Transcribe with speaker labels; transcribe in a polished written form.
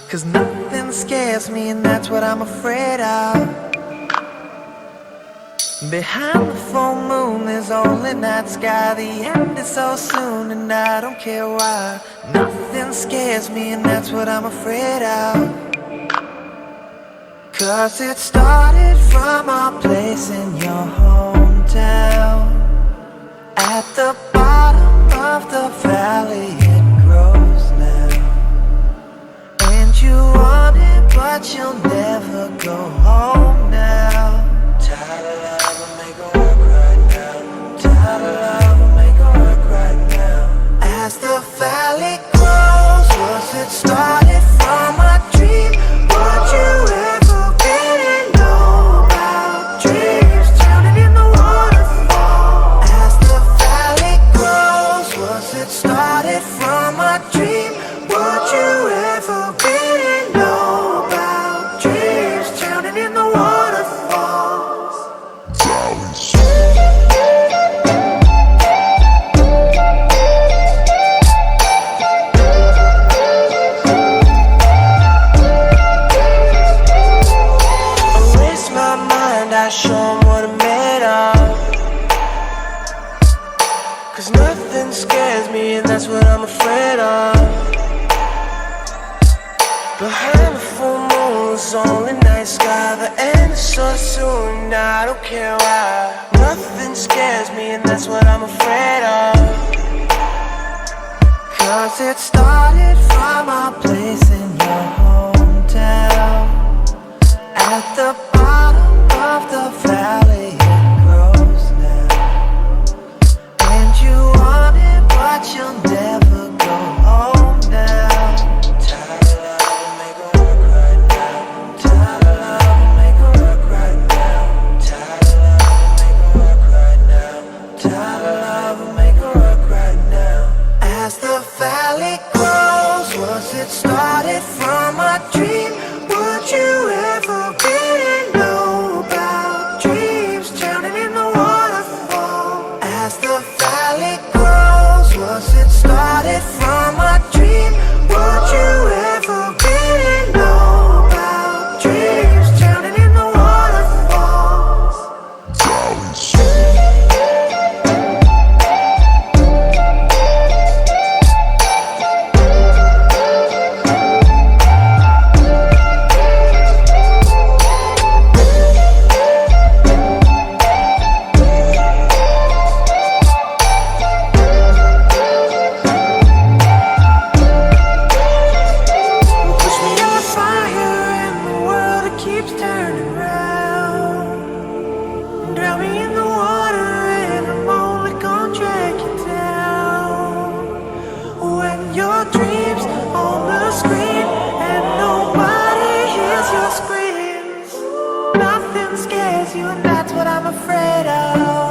Speaker 1: 'Cause nothing scares me, and that's what I'm afraid of. Behind the full moon there's only night sky. The end is so soon and I don't care why. Nothing scares me, and that's what I'm afraid of. 'Cause it started from a place in your hometown. At the bottom of the valley it grows now. And you want it but you'll never go home now. Tired of love and make it work right now. Tired of love and make it work right now. As the valley grows, was it started from a dream? Would you ever really know about dreams drowning in the waterfall? As the valley grows, was it started from a dream? Would you ever really know about dreams drowning in the waterfalls? Show 'em what I'm made of. 'Cause nothing scares me, and that's what I'm afraid of. Behind the full moon, it's only night sky. The end is so soon, I don't care why. Nothing scares me, and that's what I'm afraid of. 'Cause it started from a place in your hometown. At the bottom of the valley it grows now. And you want it but you'll never go home now. Tired of love and make it work right now. Tired of love and make it work right now. Tired of love and make it work right now. Tired of love and make it work right now. As the valley grows, was it started from a dream? Would you ever really know about dreams drowning in the waterfall? As the valley grows, was it started from a dream? Would you ever really know about dreams drowning in the waterfalls? Keeps turning round. Drown me in the water and I'm only gonna drag you down. When your dreams on the screen and nobody hears your screams. Nothing scares you, and that's what I'm afraid of.